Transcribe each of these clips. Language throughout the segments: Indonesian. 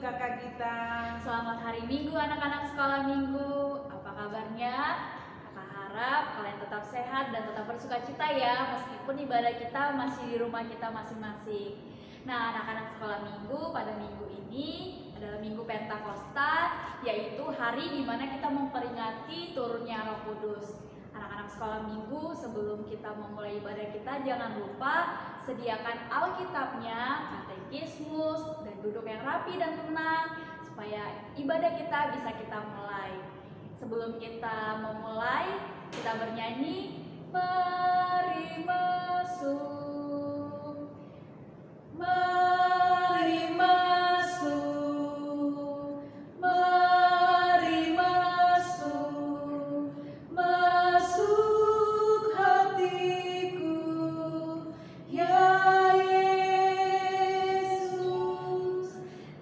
Kakak Gita. Selamat hari Minggu anak-anak sekolah minggu. Apa kabarnya? Kakak harap kalian tetap sehat dan tetap bersukacita ya, meskipun ibadah kita masih di rumah kita masing-masing. Nah, anak-anak sekolah minggu, pada minggu ini adalah Minggu Pentakosta, yaitu hari di mana kita memperingati turunnya Roh Kudus. Anak-anak sekolah minggu, sebelum kita memulai ibadah kita, jangan lupa sediakan Alkitabnya, katekismus, dan duduk yang rapi dan tenang supaya ibadah kita bisa kita mulai. Sebelum kita memulai, kita bernyanyi, mari masuk, mari masuk, mari masuk, masuk hatiku, ya Yesus,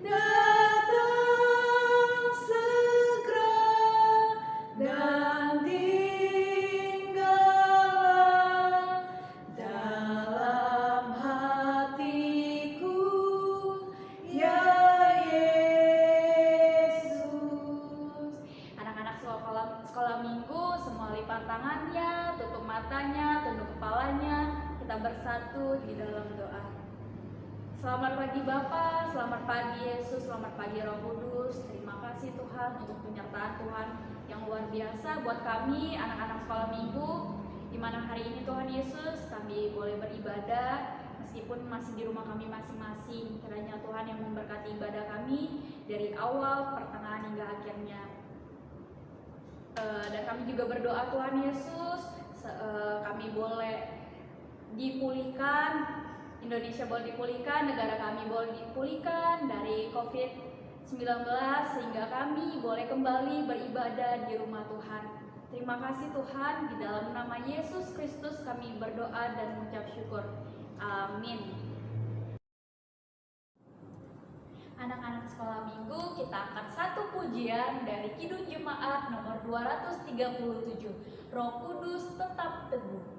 datang segera dan tinggallah dalam hatiku, ya Yesus. Anak-anak sekolah minggu, semua lipat tangannya, tutup matanya, tunduk kepalanya, kita bersatu di dalam doa. Selamat pagi Bapa, selamat pagi Yesus, selamat pagi Roh Kudus. Terima kasih Tuhan untuk penyertaan Tuhan yang luar biasa buat kami anak-anak sekolah minggu, di mana hari ini Tuhan Yesus kami boleh beribadah meskipun masih di rumah kami masing-masing. Kiranya Tuhan yang memberkati ibadah kami dari awal, pertengahan hingga akhirnya. Dan kami juga berdoa Tuhan Yesus, kami boleh dipulihkan, Indonesia boleh dipulihkan, negara kami boleh dipulihkan dari COVID-19 sehingga kami boleh kembali beribadah di rumah Tuhan. Terima kasih Tuhan, di dalam nama Yesus Kristus kami berdoa dan mengucap syukur. Amin. Anak-anak sekolah minggu, kita angkat satu pujian dari Kidung Jemaat nomor 237, Roh Kudus Tetap Teguh.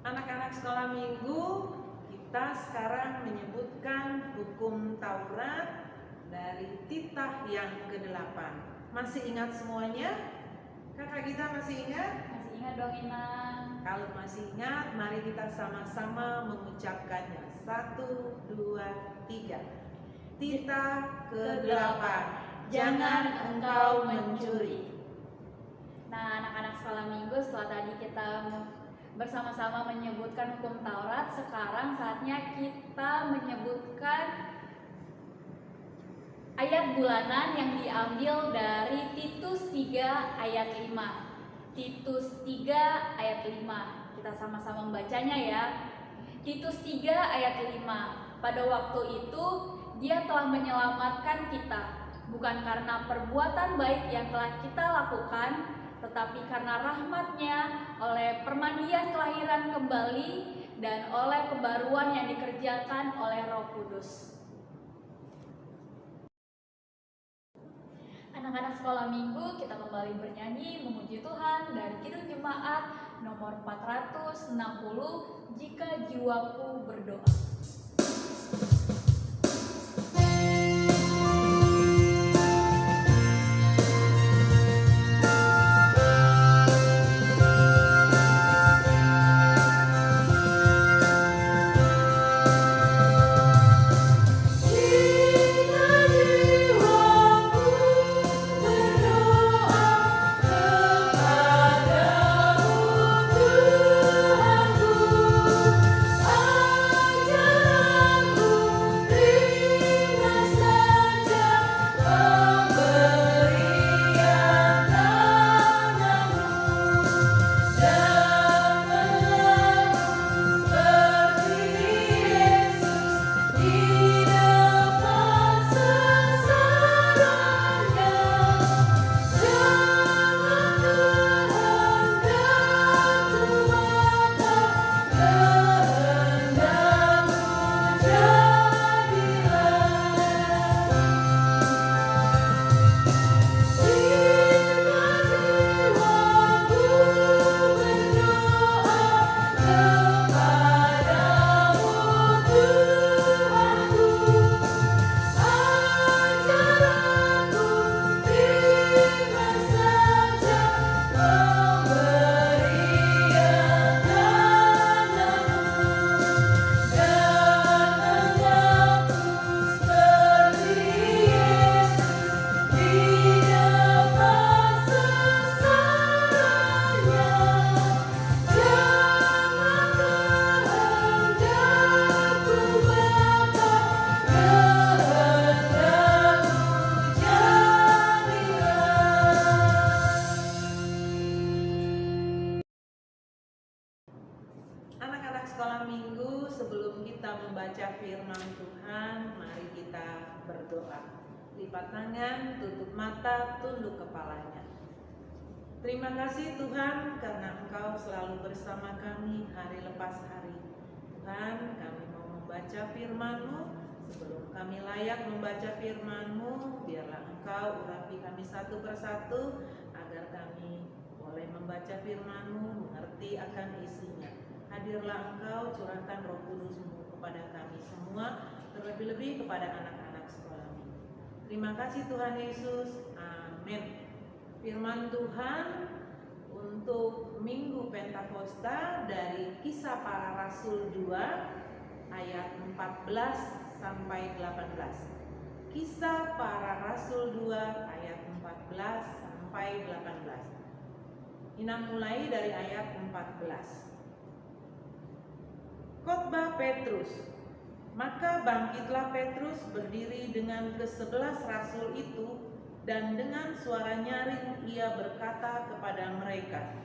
Anak-anak sekolah minggu, kita sekarang menyebutkan hukum Taurat dari titah yang ke-8. Masih ingat semuanya? Kakak kita masih ingat? Masih ingat dong Inang? Kalau masih ingat, mari kita sama-sama mengucapkannya. 1, 2, 3. Titah ke-8. Jangan engkau mencuri. Nah, anak-anak sekolah minggu, setelah tadi kita bersama-sama menyebutkan hukum Taurat, sekarang saatnya kita menyebutkan ayat bulanan yang diambil dari Titus 3 ayat 5. Titus 3 ayat 5. Kita sama-sama membacanya ya. Titus 3 ayat 5. Pada waktu itu Dia telah menyelamatkan kita, bukan karena perbuatan baik yang telah kita lakukan, tetapi karena rahmat-Nya oleh permandian kelahiran kembali dan oleh pembaruan yang dikerjakan oleh Roh Kudus. Anak-anak sekolah minggu, kita kembali bernyanyi memuji Tuhan dari Kidung Jemaat nomor 460, Jika Jiwaku Berdoa. Sekolah minggu, sebelum kita membaca firman Tuhan, mari kita berdoa. Lipat tangan, tutup mata, tunduk kepalanya. Terima kasih Tuhan karena Engkau selalu bersama kami hari lepas hari. Tuhan, kami mau membaca firman-Mu. Sebelum kami layak membaca firman-Mu, biarlah Engkau urapi kami satu persatu agar kami boleh membaca firman-Mu, mengerti akan isinya. Hadirlah Engkau, curahkan Roh Kudus-Mu kepada kami semua, terlebih-lebih kepada anak-anak sekolah minggu. Terima kasih Tuhan Yesus, amin. Firman Tuhan untuk Minggu Pentakosta dari Kisah Para Rasul 2 ayat 14 sampai 18. Kisah Para Rasul 2 ayat 14 sampai 18. Inang mulai dari ayat 14. Khotbah Petrus. Maka bangkitlah Petrus berdiri dengan ke-11 rasul itu, dan dengan suara nyaring ia berkata kepada mereka,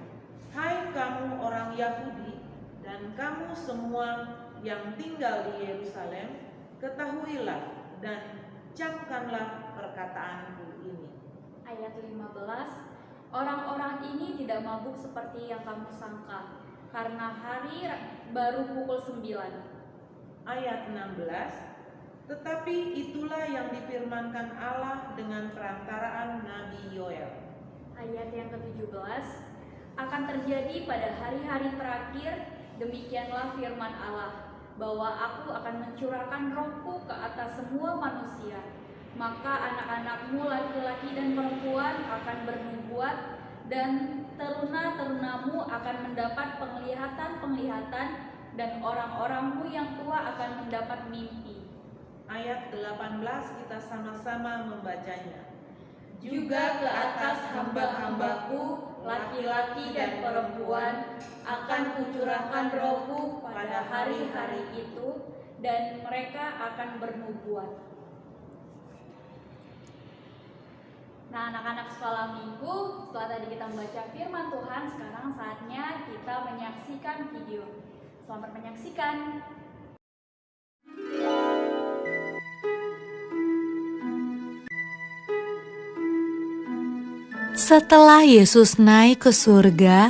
"Hai kamu orang Yahudi dan kamu semua yang tinggal di Yerusalem, ketahuilah dan camkanlah perkataanku ini." Ayat 15, orang-orang ini tidak mabuk seperti yang kamu sangka, karena hari baru pukul 9. Ayat 16, tetapi itulah yang difirmankan Allah dengan perantaraan Nabi Yoel. Ayat yang ke-17, akan terjadi pada hari-hari terakhir Demikianlah firman Allah, bahwa aku akan mencurahkan rohku ke atas semua manusia. Maka anak-anakmu laki-laki dan perempuan akan bernubuat, dan teruna-terunamu akan mendapat penglihatan-penglihatan, dan orang-orangmu yang tua akan mendapat mimpi. Ayat 18 kita sama-sama membacanya. Juga ke atas hamba-hambaku, laki-laki dan perempuan, akan kucurahkan rohku pada hari-hari itu, dan mereka akan bernubuat. Nah, anak-anak sekolah minggu, setelah tadi kita membaca firman Tuhan, sekarang saatnya kita menyaksikan video. Selamat menyaksikan. Setelah Yesus naik ke surga,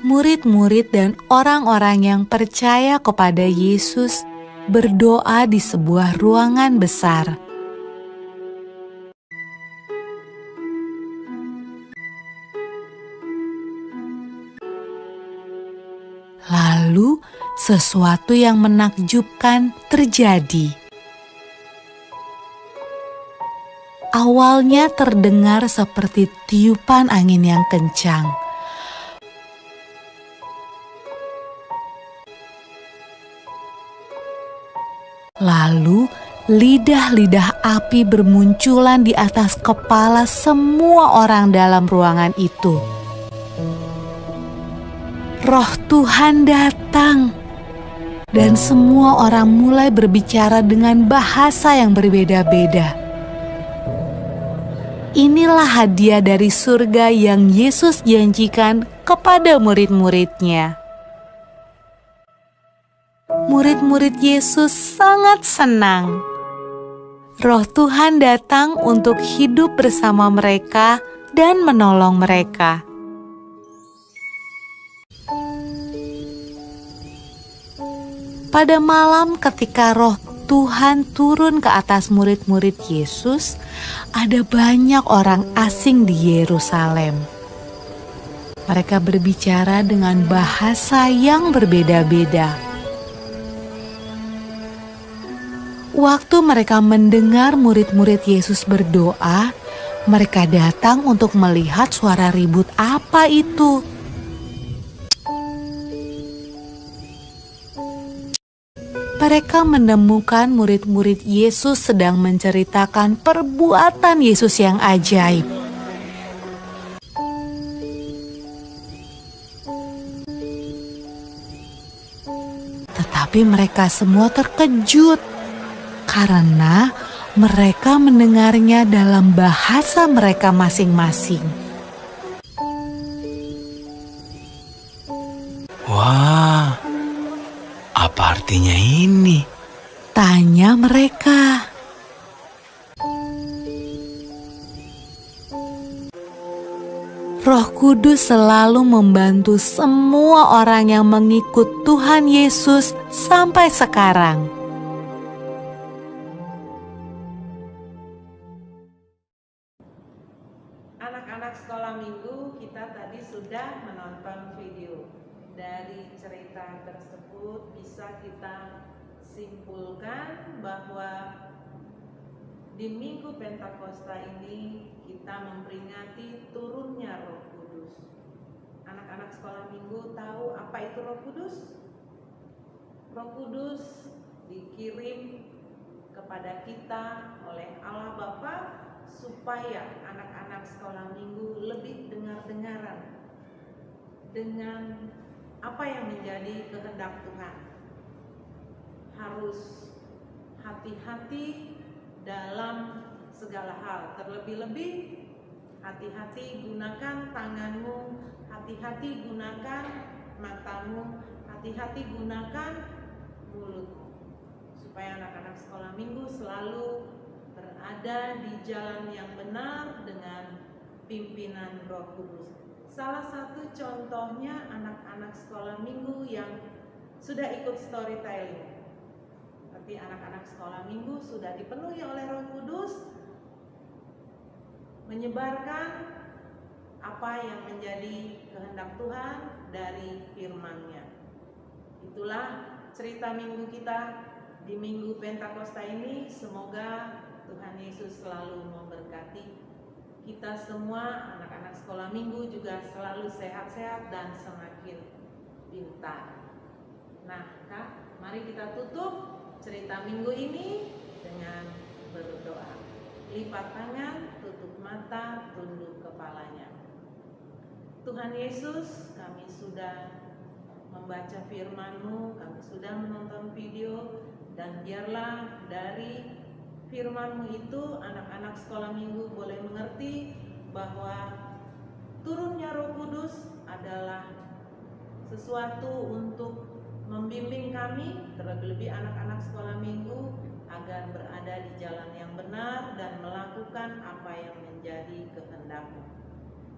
murid-murid dan orang-orang yang percaya kepada Yesus berdoa di sebuah ruangan besar. Lalu, sesuatu yang menakjubkan terjadi. Awalnya terdengar seperti tiupan angin yang kencang. Lalu, lidah-lidah api bermunculan di atas kepala semua orang dalam ruangan itu. Roh Tuhan datang, dan semua orang mulai berbicara dengan bahasa yang berbeda-beda. Inilah hadiah dari surga yang Yesus janjikan kepada murid-muridnya. Murid-murid Yesus sangat senang. Roh Tuhan datang untuk hidup bersama mereka dan menolong mereka. Pada malam ketika Roh Tuhan turun ke atas murid-murid Yesus, ada banyak orang asing di Yerusalem. Mereka berbicara dengan bahasa yang berbeda-beda. Waktu mereka mendengar murid-murid Yesus berdoa, mereka datang untuk melihat suara ribut apa itu. Mereka menemukan murid-murid Yesus sedang menceritakan perbuatan Yesus yang ajaib. Tetapi mereka semua terkejut karena mereka mendengarnya dalam bahasa mereka masing-masing. Wah, apa artinya ini? Tanya mereka. Roh Kudus selalu membantu semua orang yang mengikut Tuhan Yesus sampai sekarang. Anak-anak sekolah minggu, kita tadi sudah menonton video. Dari cerita tersebut bisa kita simpulkan bahwa di Minggu Pentakosta ini kita memperingati turunnya Roh Kudus. Anak-anak sekolah minggu tahu apa itu Roh Kudus? Roh Kudus dikirim kepada kita oleh Allah Bapa supaya anak-anak sekolah minggu lebih dengar-dengaran dengan apa yang menjadi kehendak Tuhan. Harus hati-hati dalam segala hal, terlebih-lebih hati-hati gunakan tanganmu, hati-hati gunakan matamu, hati-hati gunakan mulutmu, supaya anak-anak sekolah minggu selalu berada di jalan yang benar dengan pimpinan Roh Kudus. Salah satu contohnya anak-anak sekolah minggu yang sudah ikut storytelling. Berarti anak-anak sekolah minggu sudah dipenuhi oleh Roh Kudus, menyebarkan apa yang menjadi kehendak Tuhan dari firman-Nya. Itulah cerita minggu kita di Minggu Pentakosta ini. Semoga Tuhan Yesus selalu memberkati kita semua. Anak-anak sekolah minggu juga selalu sehat-sehat dan semakin pintar. Nah, Kak, mari kita tutup cerita minggu ini dengan berdoa. Lipat tangan, tutup mata, tunduk kepalanya. Tuhan Yesus, kami sudah membaca firman-Mu, kami sudah menonton video, dan biarlah dari firman-Mu itu anak-anak sekolah minggu boleh mengerti bahwa turunnya Roh Kudus adalah sesuatu untuk membimbing kami, terlebih anak-anak sekolah minggu, agar berada di jalan yang benar dan melakukan apa yang menjadi kehendak-Mu.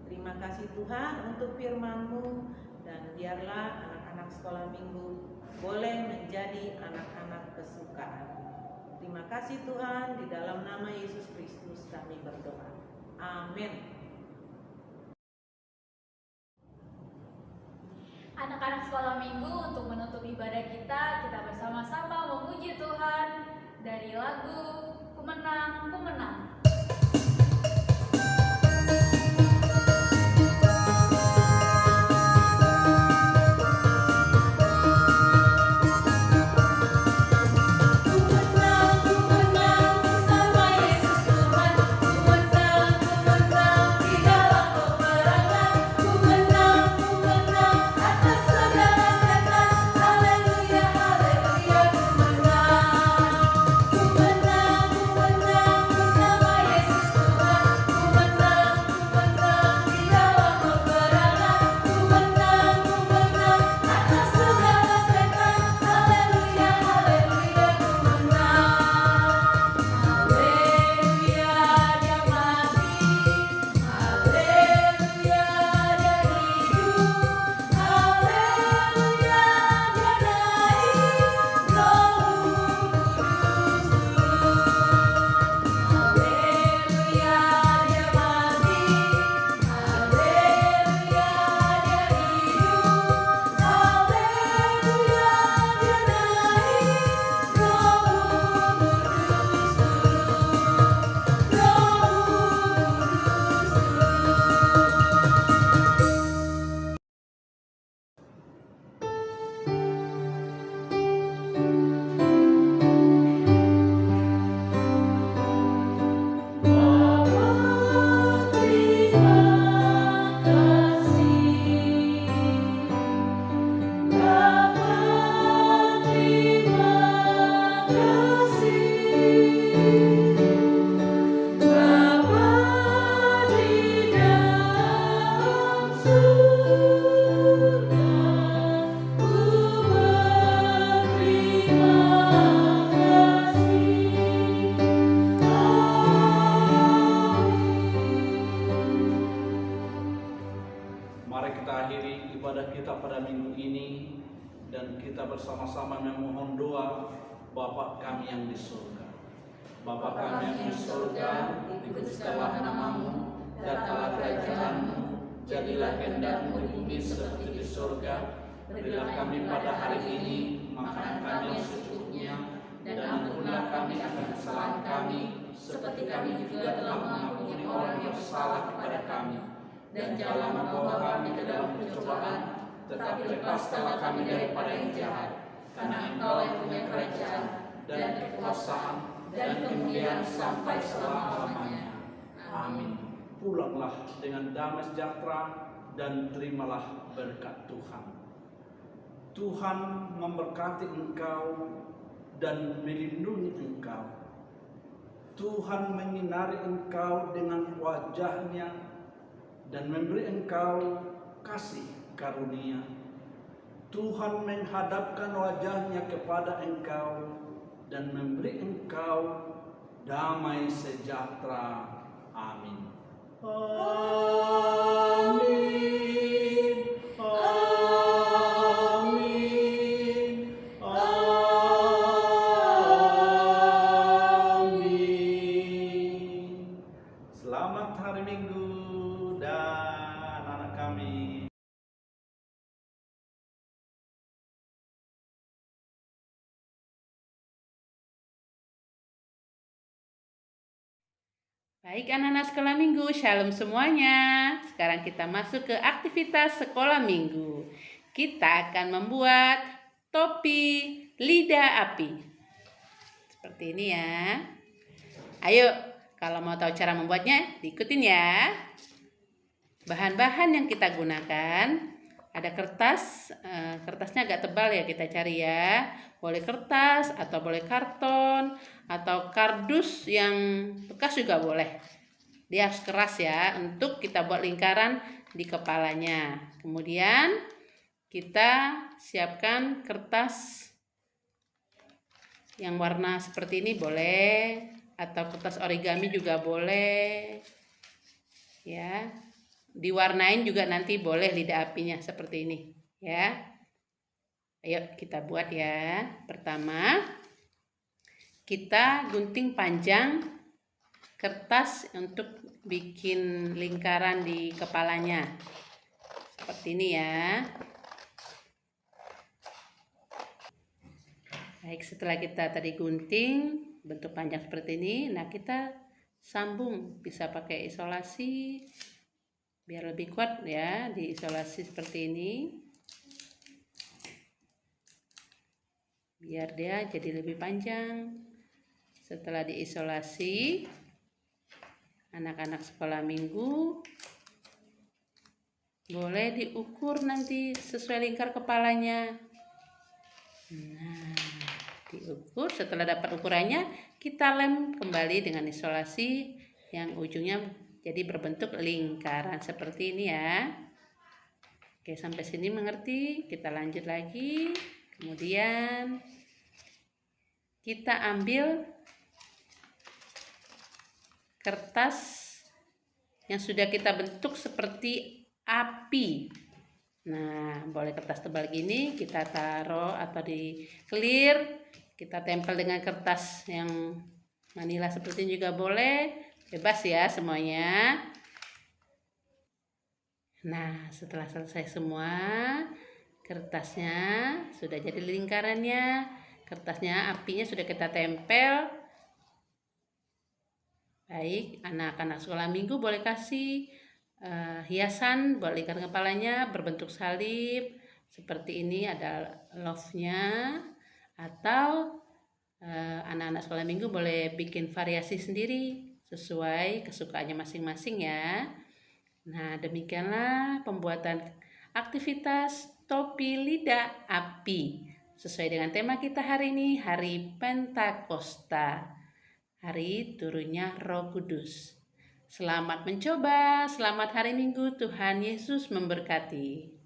Terima kasih Tuhan untuk firman-Mu, dan biarlah anak-anak sekolah minggu boleh menjadi anak-anak kesukaan. Terima kasih Tuhan, di dalam nama Yesus Kristus kami berdoa. Amin. Anak-anak sekolah minggu, untuk menutup ibadah kita bersama-sama memuji Tuhan dari lagu Ku Menang, Ku Menang. bersama-sama memohon doa Bapa kami yang di surga. Bapa kami yang di surga, dikuduskanlah namamu, datanglah kerajaanmu, jadilah kehendak-Mu di bumi seperti di surga. Berilah kami pada hari ini makanan kami yang secukupnya, dan ampunilah kami akan kesalahan kami, seperti kami juga telah mengampuni orang yang bersalah kepada kami. Dan janganlah membawa kami ke dalam pencobaan, tetapi lepaskanlah kami daripada yang jahat. Karena Engkau yang punya kerajaan, dan kekuasaan, dan kemuliaan sampai selama-lamanya. Amin. Pulanglah dengan damai sejahtera dan terimalah berkat Tuhan. Tuhan memberkati engkau dan melindungi engkau. Tuhan menyinari engkau dengan wajah-Nya dan memberi engkau kasih karunia. Tuhan menghadapkan wajah-Nya kepada engkau dan memberi engkau damai sejahtera. Amin. Amin. Amin. Amin. Selamat hari Minggu dan Baik anak-anak sekolah minggu, shalom semuanya. Sekarang kita masuk ke aktivitas sekolah minggu. Kita akan membuat topi lidah api. Seperti ini ya. Ayo, kalau mau tahu cara membuatnya, diikutin ya. Bahan-bahan yang kita gunakan, ada kertas, kertasnya agak tebal ya, kita cari ya. Boleh kertas atau boleh karton atau kardus yang bekas juga boleh. Dia harus keras ya, untuk kita buat lingkaran di kepalanya. Kemudian kita siapkan kertas yang warna seperti ini boleh, atau kertas origami juga boleh ya. Diwarnain juga nanti boleh lidah apinya seperti ini ya. Ayo kita buat ya. Pertama, kita gunting panjang kertas untuk bikin lingkaran di kepalanya seperti ini ya. Baik, setelah kita tadi gunting bentuk panjang seperti ini, nah kita sambung, bisa pakai isolasi biar lebih kuat ya, diisolasi seperti ini biar dia jadi lebih panjang. Setelah diisolasi, anak-anak sekolah minggu boleh diukur nanti sesuai lingkar kepalanya. Nah, diukur, setelah dapat ukurannya kita lem kembali dengan isolasi yang ujungnya jadi berbentuk lingkaran seperti ini ya. Oke, sampai sini mengerti? Kita lanjut lagi. Kemudian kita ambil kertas yang sudah kita bentuk seperti api. Nah, boleh kertas tebal gini kita taruh atau di clear, kita tempel dengan kertas yang manila seperti ini juga boleh, bebas ya semuanya. Nah, setelah selesai semua, kertasnya sudah jadi lingkarannya, kertasnya apinya sudah kita tempel. Baik, anak-anak sekolah minggu boleh kasih hiasan buat lingkaran kepalanya berbentuk salib seperti ini, ada love-nya, atau anak-anak sekolah minggu boleh bikin variasi sendiri sesuai kesukaannya masing-masing ya. Nah, demikianlah pembuatan aktivitas topi lidah api sesuai dengan tema kita hari ini, hari Pentakosta, hari turunnya Roh Kudus. Selamat mencoba, selamat hari Minggu, Tuhan Yesus memberkati.